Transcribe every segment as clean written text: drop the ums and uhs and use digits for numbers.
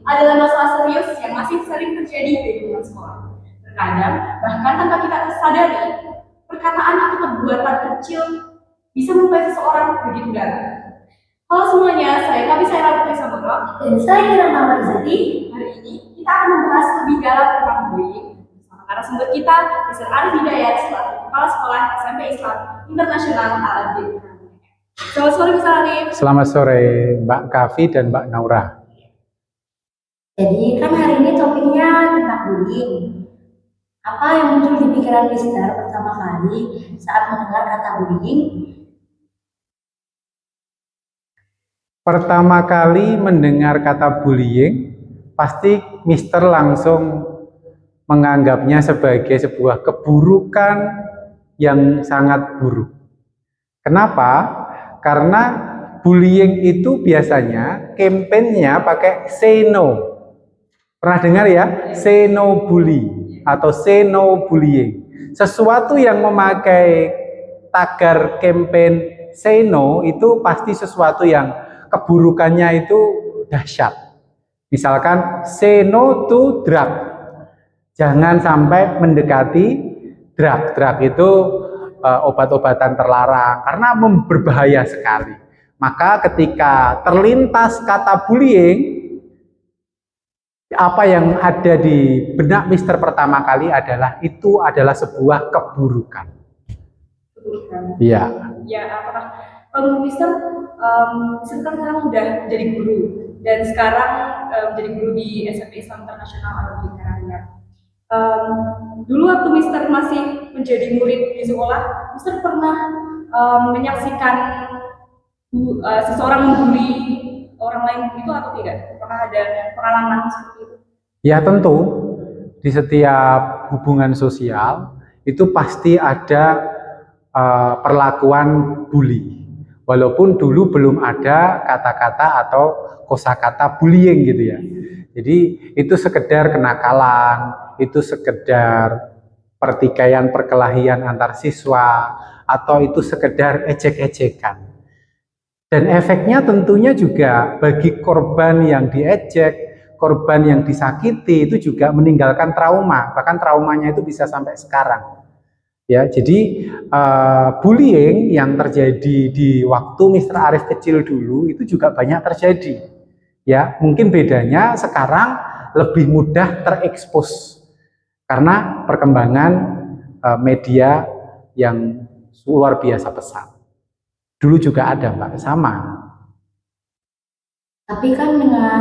adalah masalah serius yang masih sering terjadi di lingkungan sekolah. Terkadang, bahkan tanpa kita sadari, perkataan atau perbuatan kecil bisa membuat seseorang begitu dalam. Halo semuanya, saya Kavi Saira Samudro dan saya Irama Marzati. Hari ini kita akan membahas lebih dalam tentang bullying bersama narasumber kita, Mr. Arif Hidayat, selaku Kepala Sekolah SMP Islam Internasional Al-Adil. Selamat sore Mr. Arif. Selamat sore Mbak Kavi dan Mbak Naura. Jadi kan hari ini topiknya tentang bullying. Apa yang muncul di pikiran Mister pertama kali saat mendengar kata bullying? Pertama kali mendengar kata bullying, pasti Mister langsung menganggapnya sebagai sebuah keburukan yang sangat buruk. Kenapa? Karena bullying itu biasanya kampanyenya pakai say no. Pernah dengar ya? Say no bully atau say no bullying. Sesuatu yang memakai tagar campaign say no itu pasti sesuatu yang keburukannya itu dahsyat. Misalkan say no to drug. Jangan sampai mendekati drug. Drug itu obat-obatan terlarang karena berbahaya sekali. Maka ketika terlintas kata bullying, apa yang ada di benak Mister pertama kali adalah itu adalah sebuah keburukan. Iya. Ya, apakah Mister sekarang udah jadi guru dan sekarang jadi guru di SMP Islam Internasional Al-Adil Karanganyar. Dulu waktu Mister masih menjadi murid di sekolah, Mister pernah menyaksikan seseorang membuli orang lain itu atau tidak? Apakah ada pengalaman seperti itu? Ya tentu, di setiap hubungan sosial itu pasti ada perlakuan bully. Walaupun dulu belum ada kata-kata atau kosakata bullying gitu ya. Jadi itu sekedar kenakalan, itu sekedar pertikaian perkelahian antar siswa, atau itu sekedar ejek-ejekan. Dan efeknya tentunya juga bagi korban yang diejek, korban yang disakiti itu juga meninggalkan trauma, bahkan traumanya itu bisa sampai sekarang. Ya, jadi bullying yang terjadi di waktu Mr. Arif kecil dulu itu juga banyak terjadi. Ya, mungkin bedanya sekarang lebih mudah terekspos karena perkembangan media yang luar biasa pesat. Dulu juga ada, Mbak, sama. Tapi kan dengan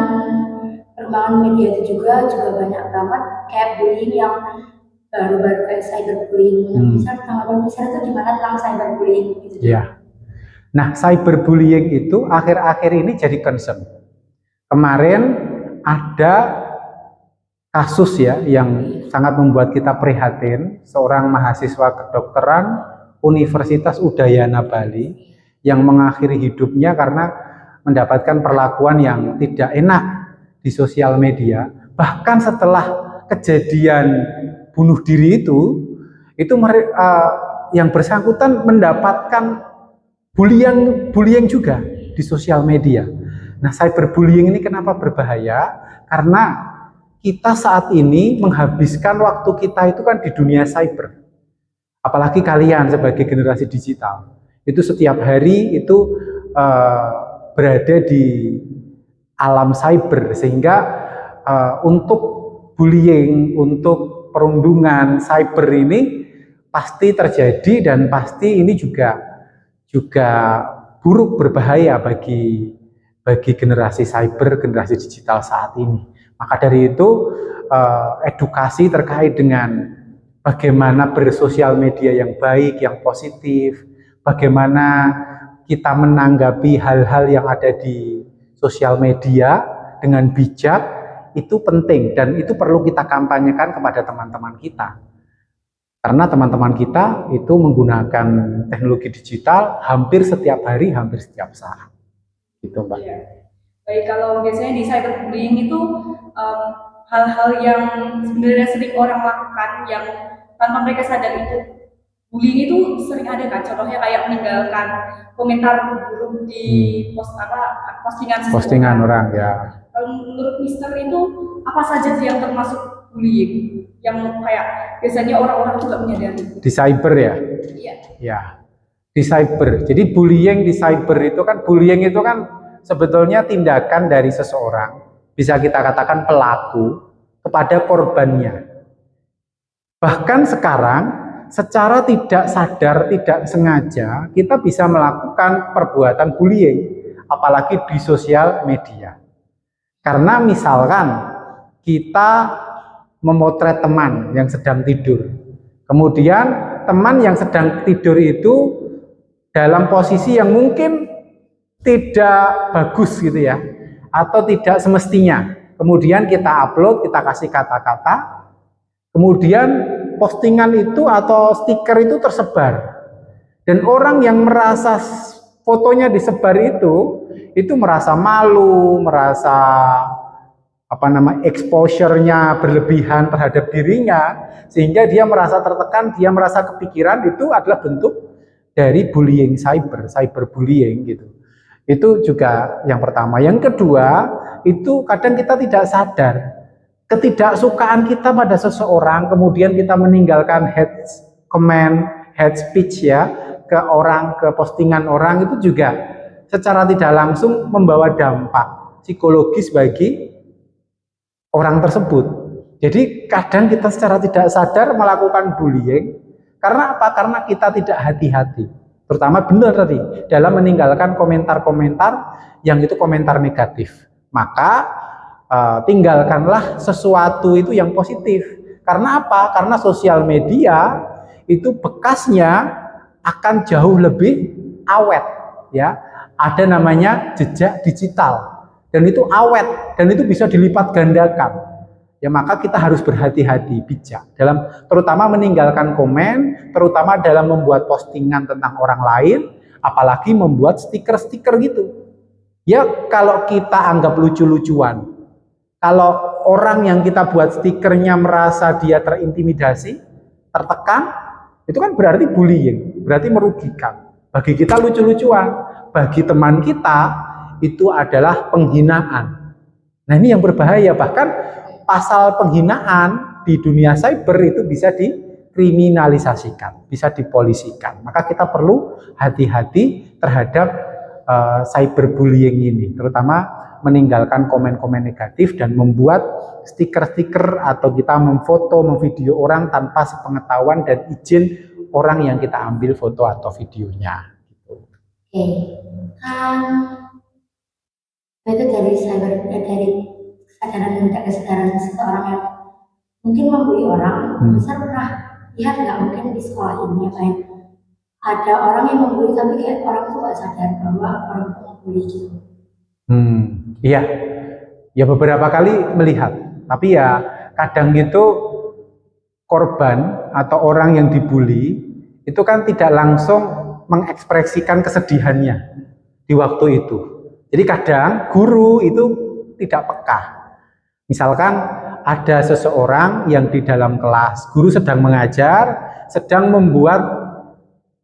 perkembangan media itu juga banyak banget kayak bullying yang baru-baru kayak cyberbullying. Misal tanggapan Mister itu gimana tentang cyberbullying gitu? Ya. Nah, cyberbullying itu akhir-akhir ini jadi concern. Kemarin ada kasus ya yang sangat membuat kita prihatin, seorang mahasiswa kedokteran Universitas Udayana Bali yang mengakhiri hidupnya karena mendapatkan perlakuan yang tidak enak di sosial media. Bahkan setelah kejadian bunuh diri itu yang bersangkutan mendapatkan bullying juga di sosial media. Nah, cyberbullying ini kenapa berbahaya? Karena kita saat ini menghabiskan waktu kita itu kan di dunia cyber. Apalagi kalian sebagai generasi digital, itu setiap hari itu berada di alam cyber, sehingga untuk bullying, untuk perundungan cyber ini pasti terjadi dan pasti ini juga buruk, berbahaya bagi generasi cyber, generasi digital saat ini. Maka dari itu edukasi terkait dengan bagaimana bersosial media yang baik, yang positif, bagaimana kita menanggapi hal-hal yang ada di sosial media dengan bijak, itu penting dan itu perlu kita kampanyekan kepada teman-teman kita. Karena teman-teman kita itu menggunakan teknologi digital hampir setiap hari, hampir setiap saat. Gitu, Mbak. Ya. Baik, kalau biasanya di cyberbullying itu hal-hal yang sebenarnya sering orang lakukan yang tanpa mereka sadar itu bullying itu sering ada kan, contohnya kayak meninggalkan komentar buruk di postingan orang ya. Kalau menurut Mister itu apa saja sih yang termasuk bullying? Yang kayak biasanya orang-orang juga menyadari. Di cyber ya? Iya. Ya, di cyber. Jadi bullying di cyber bullying itu kan sebetulnya tindakan dari seseorang, bisa kita katakan pelaku, kepada korbannya. Bahkan sekarang secara tidak sadar, tidak sengaja, kita bisa melakukan perbuatan bullying, apalagi di sosial media. Karena misalkan kita memotret teman yang sedang tidur, kemudian teman yang sedang tidur itu dalam posisi yang mungkin tidak bagus gitu ya, atau tidak semestinya. Kemudian kita upload, kita kasih kata-kata, kemudian postingan itu atau stiker itu tersebar. Dan orang yang merasa fotonya disebar itu merasa malu, merasa exposure-nya berlebihan terhadap dirinya, sehingga dia merasa tertekan, dia merasa kepikiran. Itu adalah bentuk dari bullying cyberbullying gitu. Itu juga yang pertama. Yang kedua, itu kadang kita tidak sadar ketidaksukaan kita pada seseorang, kemudian kita meninggalkan hate comment, hate speech ya ke orang, ke postingan orang, itu juga secara tidak langsung membawa dampak psikologis bagi orang tersebut. Jadi kadang kita secara tidak sadar melakukan bullying. Karena apa? Karena kita tidak hati-hati. Terutama benar tadi, dalam meninggalkan komentar-komentar yang itu komentar negatif. Maka tinggalkanlah sesuatu itu yang positif. Karena apa? Karena sosial media itu bekasnya akan jauh lebih awet, ya. Ada namanya jejak digital, dan itu awet, dan itu bisa dilipat gandakan. Ya, maka kita harus berhati-hati, bijak dalam terutama meninggalkan komen, terutama dalam membuat postingan tentang orang lain, apalagi membuat stiker-stiker gitu. Ya, kalau kita anggap lucu-lucuan, kalau orang yang kita buat stikernya merasa dia terintimidasi, tertekan, itu kan berarti bullying, berarti merugikan. Bagi kita lucu-lucuan, bagi teman kita itu adalah penghinaan. Nah, ini yang berbahaya. Bahkan pasal penghinaan di dunia cyber itu bisa dikriminalisasikan, bisa dipolisikan. Maka kita perlu hati-hati terhadap cyberbullying ini, terutama meninggalkan komen-komen negatif dan membuat stiker-stiker atau kita memfoto, memvideo orang tanpa sepengetahuan dan izin orang yang kita ambil foto atau videonya. Oke, kan itu dari dari kesadaran dan tidak kesadaran seseorang yang mungkin membuli orang. Bisa pernah lihat nggak mungkin di sekolah ini apa yang ada orang yang membuli tapi kayak orang itu nggak sadar bahwa orang itu membuli gitu. Iya, ya beberapa kali melihat, tapi ya kadang gitu korban atau orang yang dibully itu kan tidak langsung mengekspresikan kesedihannya di waktu itu. Jadi kadang guru itu tidak peka. Misalkan ada seseorang yang di dalam kelas, guru sedang mengajar, sedang membuat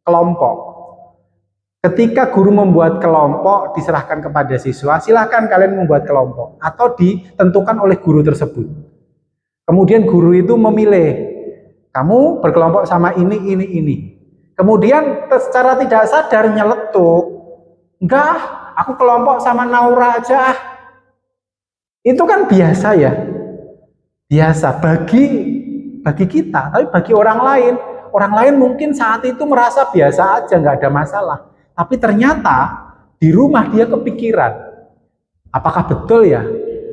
kelompok. Ketika guru membuat kelompok, diserahkan kepada siswa, silahkan kalian membuat kelompok, atau ditentukan oleh guru tersebut. Kemudian guru itu memilih, kamu berkelompok sama ini. Kemudian secara tidak sadar nyeletuk, enggak, aku kelompok sama Naura aja. Itu kan biasa ya, biasa bagi kita, tapi bagi orang lain mungkin saat itu merasa biasa aja, nggak ada masalah. Tapi ternyata di rumah dia kepikiran, apakah betul ya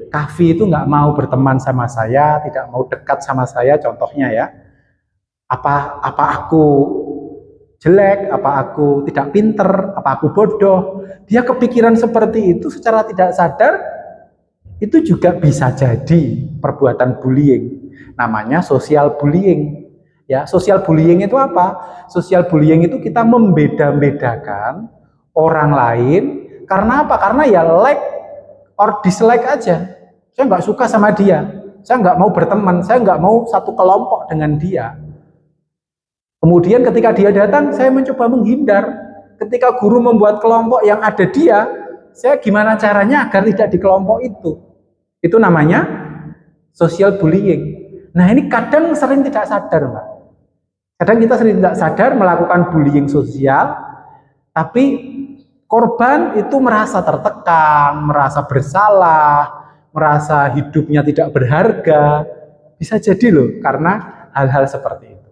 Kavi itu nggak mau berteman sama saya, tidak mau dekat sama saya, contohnya ya. Apa aku jelek, apa aku tidak pinter, apa aku bodoh. Dia kepikiran seperti itu secara tidak sadar, itu juga bisa jadi perbuatan bullying. Namanya social bullying. Ya, social bullying itu apa? Social bullying itu kita membeda-bedakan orang lain karena apa? Karena ya like or dislike aja. Saya nggak suka sama dia, saya nggak mau berteman, saya nggak mau satu kelompok dengan dia. Kemudian ketika dia datang, saya mencoba menghindar. Ketika guru membuat kelompok yang ada dia, saya gimana caranya agar tidak di kelompok itu? Itu namanya social bullying. Nah, ini kadang sering tidak sadar, Mbak. Kadang kita sering tidak sadar melakukan bullying sosial, tapi korban itu merasa tertekan, merasa bersalah, merasa hidupnya tidak berharga. Bisa jadi loh, karena hal-hal seperti itu.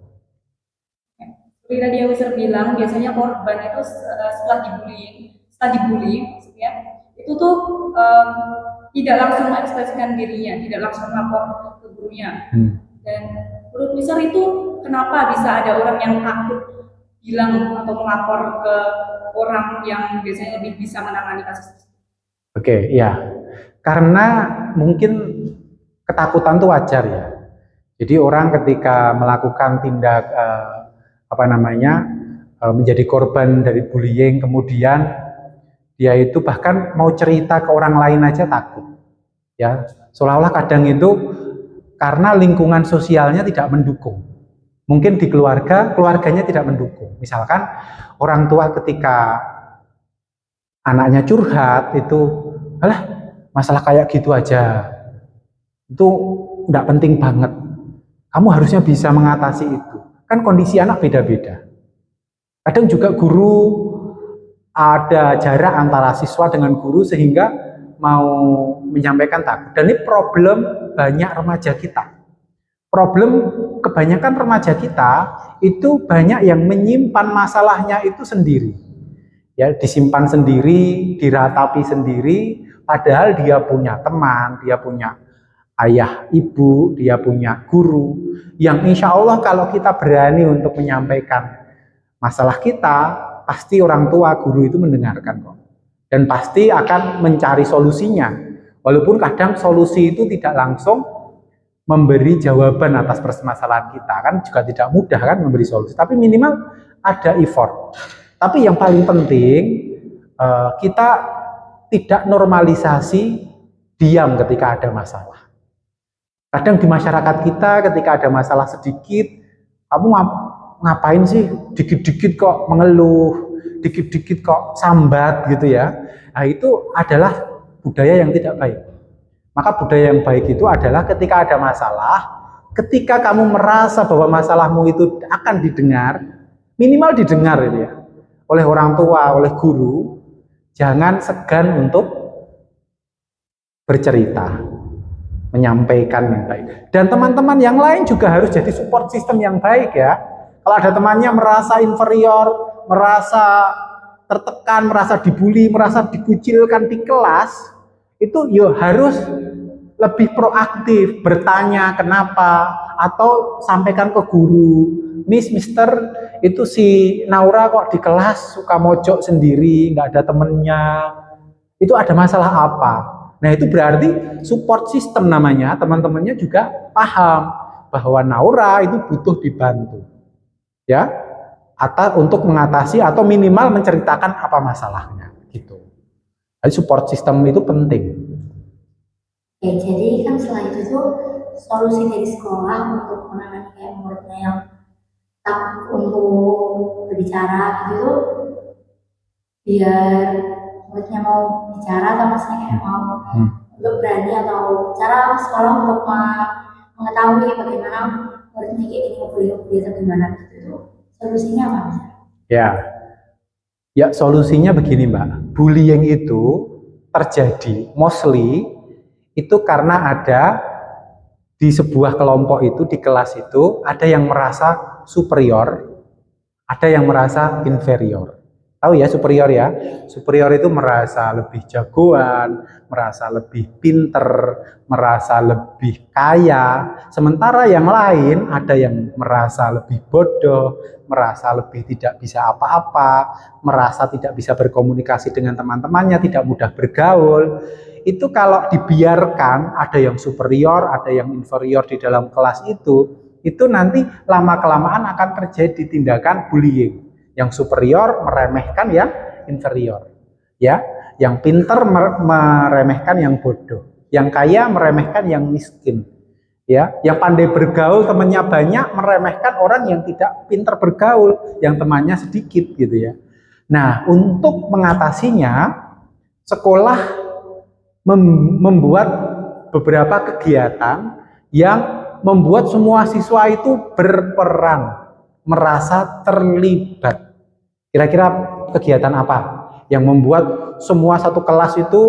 Seperti tadi yang Mister bilang, biasanya korban itu setelah dibully, maksudnya itu tuh tidak langsung mengekspresikan dirinya, tidak langsung lapor ke gurunya. Dan menurut Mister itu kenapa bisa ada orang yang takut bilang atau melapor ke orang yang biasanya lebih bisa menangani kasus tersebut? Oke, ya. Karena mungkin ketakutan itu wajar ya. Jadi orang ketika melakukan tindak menjadi korban dari bullying, kemudian dia itu bahkan mau cerita ke orang lain aja takut. Ya, seolah-olah kadang itu karena lingkungan sosialnya tidak mendukung. Mungkin di keluarganya tidak mendukung. Misalkan orang tua ketika anaknya curhat itu, alah masalah kayak gitu aja, itu tidak penting banget. Kamu harusnya bisa mengatasi itu. Kan kondisi anak beda-beda. Kadang juga guru ada jarak antara siswa dengan guru sehingga mau menyampaikan takut. Dan ini problem banyak remaja kita. Problem kebanyakan remaja kita itu banyak yang menyimpan masalahnya itu sendiri. Ya, disimpan sendiri, diratapi sendiri, padahal dia punya teman, dia punya ayah, ibu, dia punya guru, yang insya Allah kalau kita berani untuk menyampaikan masalah kita, pasti orang tua guru itu mendengarkan kok. Dan pasti akan mencari solusinya. Walaupun kadang solusi itu tidak langsung memberi jawaban atas permasalahan kita, kan juga tidak mudah kan memberi solusi, tapi minimal ada effort. Tapi yang paling penting kita tidak normalisasi diam ketika ada masalah. Kadang di masyarakat kita ketika ada masalah sedikit, kamu ngapain sih dikit-dikit kok mengeluh, dikit-dikit kok sambat gitu ya. Nah, itu adalah budaya yang tidak baik. Maka budaya yang baik itu adalah ketika ada masalah, ketika kamu merasa bahwa masalahmu itu akan didengar, minimal didengar itu ya, oleh orang tua, oleh guru, jangan segan untuk bercerita, menyampaikan yang baik. Dan teman-teman yang lain juga harus jadi support system yang baik ya. Kalau ada temannya merasa inferior, merasa tertekan, merasa dibully, merasa dikucilkan di kelas, itu ya harus lebih proaktif, bertanya kenapa, atau sampaikan ke guru, Mister, itu si Naura kok di kelas suka mojok sendiri, nggak ada temennya, itu ada masalah apa? Nah, itu berarti support system namanya, teman-temannya juga paham bahwa Naura itu butuh dibantu, ya, atau untuk mengatasi atau minimal menceritakan apa masalahnya, gitu. Jadi support system itu penting. Oke, jadi kan setelah itu tuh solusi dari sekolah untuk menangani kayak muridnya yang takut untuk berbicara gitu, biar muridnya mau bicara atau maksudnya kayak mau untuk berani atau cara sekolah untuk mengetahui bagaimana muridnya kayak gini boleh atau gimana gitu, solusinya apa? Ya solusinya begini Mbak, bullying itu terjadi mostly itu karena ada di sebuah kelompok itu, di kelas itu ada yang merasa superior, ada yang merasa inferior. Tahu ya superior ya? Superior itu merasa lebih jagoan, merasa lebih pinter, merasa lebih kaya. Sementara yang lain ada yang merasa lebih bodoh, merasa lebih tidak bisa apa-apa, merasa tidak bisa berkomunikasi dengan teman-temannya, tidak mudah bergaul. Itu kalau dibiarkan ada yang superior, ada yang inferior di dalam kelas itu nanti lama-kelamaan akan terjadi tindakan bullying. Yang superior meremehkan yang inferior, ya. Yang pinter meremehkan yang bodoh, yang kaya meremehkan yang miskin, ya. Yang pandai bergaul temannya banyak meremehkan orang yang tidak pinter bergaul, yang temannya sedikit, gitu ya. Nah, untuk mengatasinya, sekolah membuat beberapa kegiatan yang membuat semua siswa itu berperan, merasa terlibat. Kira-kira kegiatan apa yang membuat semua satu kelas itu,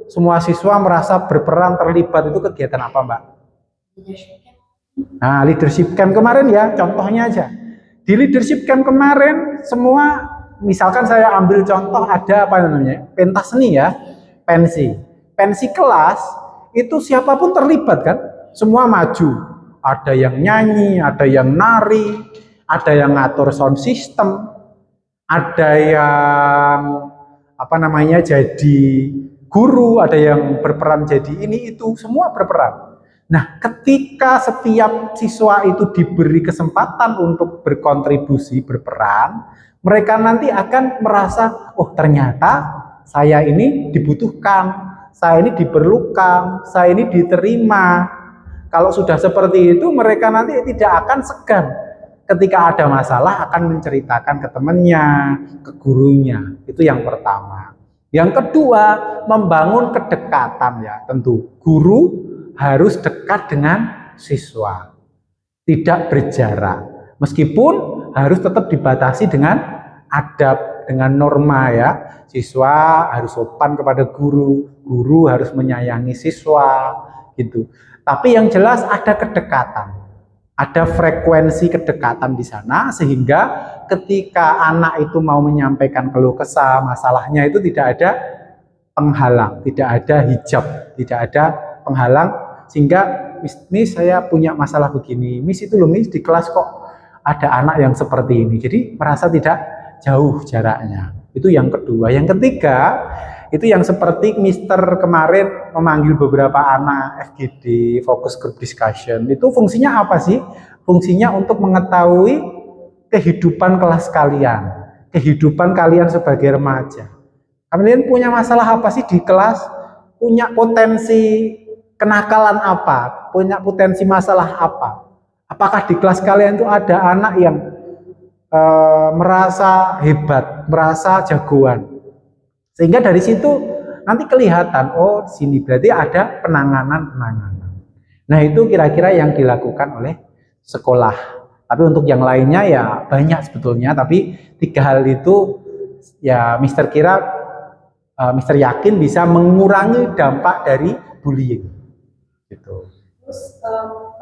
semua siswa merasa berperan, terlibat? Itu kegiatan apa, Mbak? Nah, leadership camp kemarin ya, contohnya aja. Di leadership camp kemarin, semua, misalkan saya ambil contoh ada apa namanya, pentas seni ya, pensi kelas, itu siapapun terlibat kan, semua maju. Ada yang nyanyi, ada yang nari, ada yang ngatur sound system, ada yang apa namanya jadi guru, ada yang berperan jadi ini itu, semua berperan. Nah, ketika setiap siswa itu diberi kesempatan untuk berkontribusi, berperan, mereka nanti akan merasa, oh ternyata saya ini dibutuhkan, saya ini diperlukan, saya ini diterima. Kalau sudah seperti itu, mereka nanti tidak akan segan. Ketika ada masalah akan menceritakan ke temannya, ke gurunya. Itu yang pertama. Yang kedua, membangun kedekatan ya. Tentu guru harus dekat dengan siswa. Tidak berjarak. Meskipun harus tetap dibatasi dengan adab, dengan norma ya. Siswa harus sopan kepada guru, guru harus menyayangi siswa gitu. Tapi yang jelas ada kedekatan. Ada frekuensi kedekatan di sana sehingga ketika anak itu mau menyampaikan keluh kesah, masalahnya itu tidak ada penghalang, tidak ada hijab, tidak ada penghalang sehingga Miss saya punya masalah begini, Miss itu loh Miss di kelas kok ada anak yang seperti ini, jadi merasa tidak jauh jaraknya. Itu yang kedua. Yang ketiga itu yang seperti Mister kemarin memanggil beberapa anak FGD, focus group discussion. Itu fungsinya apa sih? Fungsinya untuk mengetahui kehidupan kelas kalian, kehidupan kalian sebagai remaja. Kalian punya masalah apa sih di kelas? Punya potensi kenakalan apa? Punya potensi masalah apa? Apakah di kelas kalian itu ada anak yang merasa hebat, merasa jagoan? Sehingga dari situ nanti kelihatan, oh di sini berarti ada penanganan-penanganan. Nah itu kira-kira yang dilakukan oleh sekolah. Tapi untuk yang lainnya ya banyak sebetulnya, tapi 3 hal itu ya Mister yakin bisa mengurangi dampak dari bullying. Gitu. Terus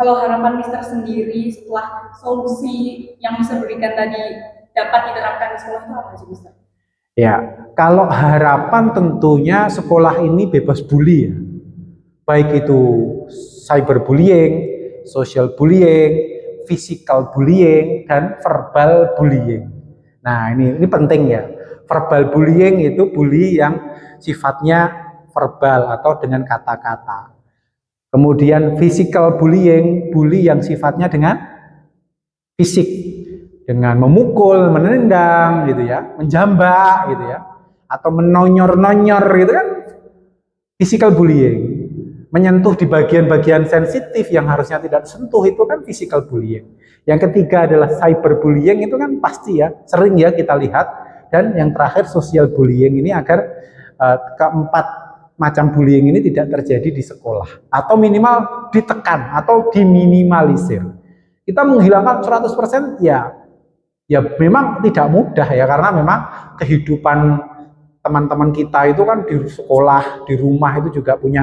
kalau harapan Mister sendiri setelah solusi yang Mister berikan tadi dapat diterapkan di sekolah itu apa sih Mister? Ya, kalau harapan tentunya sekolah ini bebas bully ya. Baik itu cyberbullying, social bullying, physical bullying, dan verbal bullying. Nah, ini penting ya. Verbal bullying itu bully yang sifatnya verbal atau dengan kata-kata. Kemudian physical bullying, bully yang sifatnya dengan fisik, dengan memukul, menendang gitu ya, menjambak gitu ya, atau menonyor-nonyor gitu kan, physical bullying. Menyentuh di bagian-bagian sensitif yang harusnya tidak disentuh itu kan physical bullying. Yang ketiga adalah cyberbullying, itu kan pasti ya, sering ya kita lihat. Dan yang terakhir social bullying ini agar keempat macam bullying ini tidak terjadi di sekolah atau minimal ditekan atau diminimalisir. Kita menghilangkan 100% ya memang tidak mudah ya, karena memang kehidupan teman-teman kita itu kan di sekolah, di rumah itu juga punya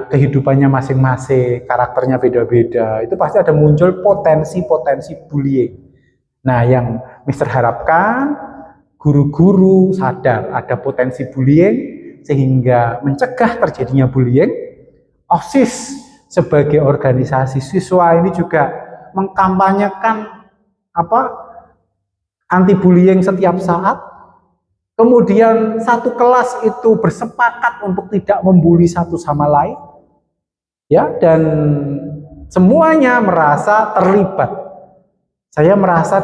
kehidupannya masing-masing, karakternya beda-beda. Itu pasti ada muncul potensi-potensi bullying. Nah, yang Mister harapkan guru-guru sadar ada potensi bullying sehingga mencegah terjadinya bullying. OSIS sebagai organisasi siswa ini juga mengkampanyekan anti bullying setiap saat. Kemudian satu kelas itu bersepakat untuk tidak membuli satu sama lain, ya, dan semuanya merasa terlibat. Saya merasa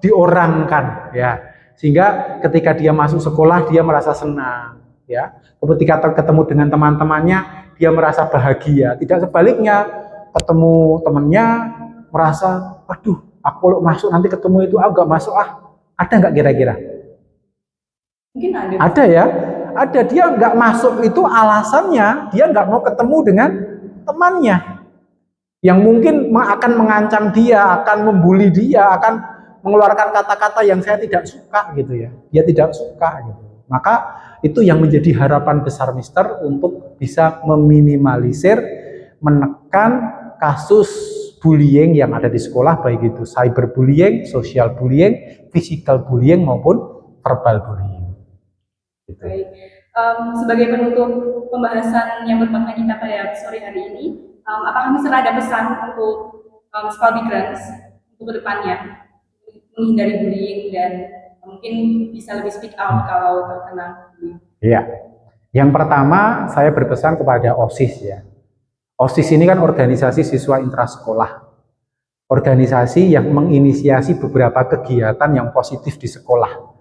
diorangkan, ya, sehingga ketika dia masuk sekolah dia merasa senang, ya. Ketika ketemu dengan teman-temannya dia merasa bahagia. Tidak sebaliknya, ketemu temannya merasa, aduh, aku kalau masuk nanti ketemu itu agak masuk Ada nggak kira-kira? Mungkin ada. Ada ya, ada dia nggak masuk itu alasannya dia nggak mau ketemu dengan temannya yang mungkin akan mengancam dia, akan membuli dia, akan mengeluarkan kata-kata yang saya tidak suka gitu ya. Dia tidak suka gitu. Maka itu yang menjadi harapan besar Mister untuk bisa meminimalisir, menekan kasus bullying yang ada di sekolah, baik itu cyberbullying, social bullying, physical bullying maupun verbal bullying. Gitu. Baik. Sebagai penutup pembahasan yang bermakna kita pada sore hari ini, apakah Mister ada pesan untuk sekolah migrants untuk kedepannya menghindari bullying dan mungkin bisa lebih speak out kalau terkena bullying? Iya. Yang pertama saya berpesan kepada OSIS ya. OSIS ini kan organisasi siswa intrasekolah. Organisasi yang menginisiasi beberapa kegiatan yang positif di sekolah.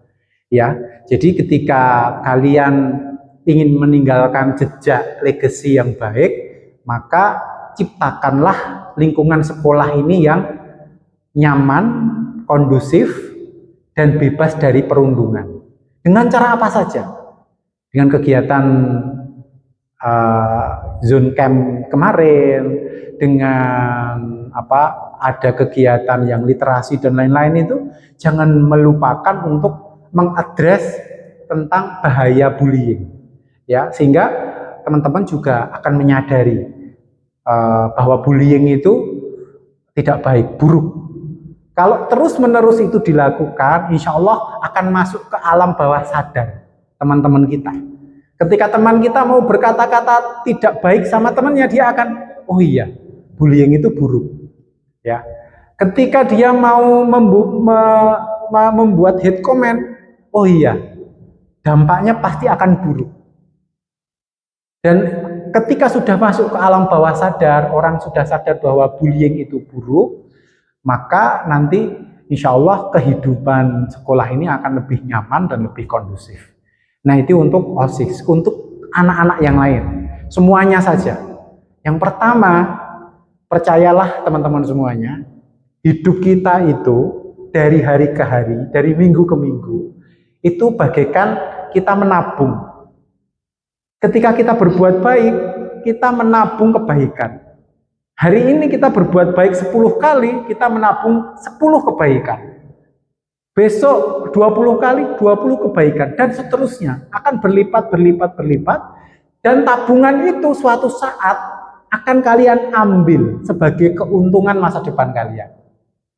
Ya, jadi ketika kalian ingin meninggalkan jejak legacy yang baik, maka ciptakanlah lingkungan sekolah ini yang nyaman, kondusif, dan bebas dari perundungan. Dengan cara apa saja? Dengan kegiatan zone camp kemarin, dengan ada kegiatan yang literasi dan lain-lain itu, jangan melupakan untuk mengadres tentang bahaya bullying, ya, sehingga teman-teman juga akan menyadari bahwa bullying itu tidak baik, buruk. Kalau terus-menerus itu dilakukan, insya Allah akan masuk ke alam bawah sadar teman-teman kita. Ketika teman kita mau berkata-kata tidak baik sama temannya, dia akan, oh iya, bullying itu buruk. Ya, ketika dia mau membuat hate comment, oh iya, dampaknya pasti akan buruk. Dan ketika sudah masuk ke alam bawah sadar, orang sudah sadar bahwa bullying itu buruk, maka nanti insya Allah kehidupan sekolah ini akan lebih nyaman dan lebih kondusif. Nah itu untuk OSIS, untuk anak-anak yang lain, semuanya saja. Yang pertama, percayalah teman-teman semuanya, hidup kita itu dari hari ke hari, dari minggu ke minggu, itu bagaikan kita menabung. Ketika kita berbuat baik, kita menabung kebaikan. Hari ini kita berbuat baik 10 kali, kita menabung 10 kebaikan. Besok 20 kali, 20 kebaikan, dan seterusnya. Akan berlipat, dan tabungan itu suatu saat akan kalian ambil sebagai keuntungan masa depan kalian.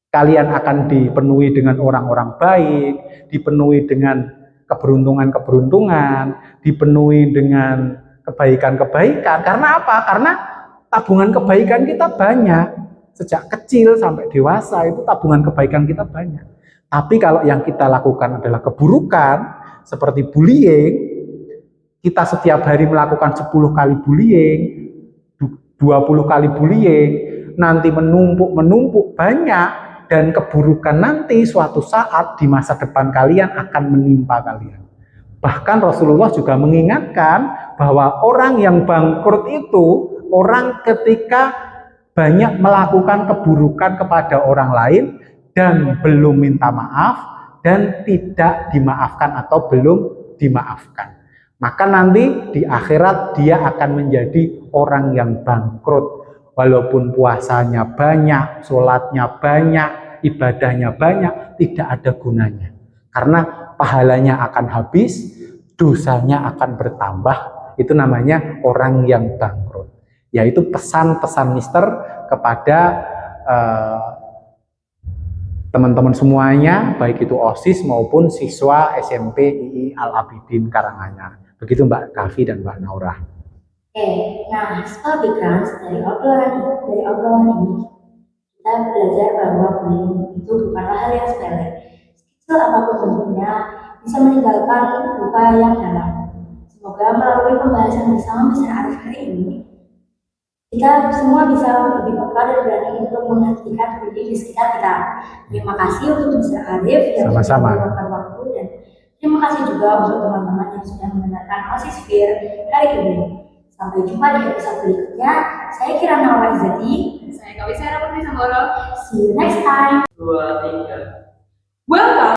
Kalian akan dipenuhi dengan orang-orang baik, dipenuhi dengan keberuntungan-keberuntungan, dipenuhi dengan kebaikan-kebaikan. Karena apa? Karena tabungan kebaikan kita banyak. Sejak kecil sampai dewasa itu tabungan kebaikan kita banyak. Tapi kalau yang kita lakukan adalah keburukan, seperti bullying, kita setiap hari melakukan 10 kali bullying, 20 kali bullying, nanti menumpuk banyak, dan keburukan nanti suatu saat di masa depan kalian akan menimpa kalian. Bahkan Rasulullah juga mengingatkan bahwa orang yang bangkrut itu orang ketika banyak melakukan keburukan kepada orang lain dan belum minta maaf dan tidak dimaafkan atau belum dimaafkan. Maka nanti di akhirat dia akan menjadi orang yang bangkrut. Walaupun puasanya banyak, sholatnya banyak, ibadahnya banyak, tidak ada gunanya. Karena pahalanya akan habis, dosanya akan bertambah. Itu namanya orang yang bangkrut. Yaitu pesan-pesan Mister kepada teman-teman semuanya, baik itu OSIS maupun siswa SMP II Al-Abidin Karanganyar. Begitu Mbak Kavi dan Mbak Naura. Nah, setelah migrants dari obrolan ini, kita belajar bahwa bullying itu bukanlah hal yang sepele. Sekecil apapun bentuknya, bisa meninggalkan luka yang dalam. Semoga melalui pembahasan bersama Mr. Arif hari ini, kita semua bisa lebih peka dan berani untuk menghentikan bullying di sekitar kita. Terima kasih untuk Mr. Arif yang sudah meluangkan waktu, dan terima kasih juga untuk teman-teman yang sudah mendengarkan OSIS Fear hari ini. Sampai jumpa di episode berikutnya. Saya Kirana Waizati. Saya Kawisara Putri Samboro. See you next time. 2, 3.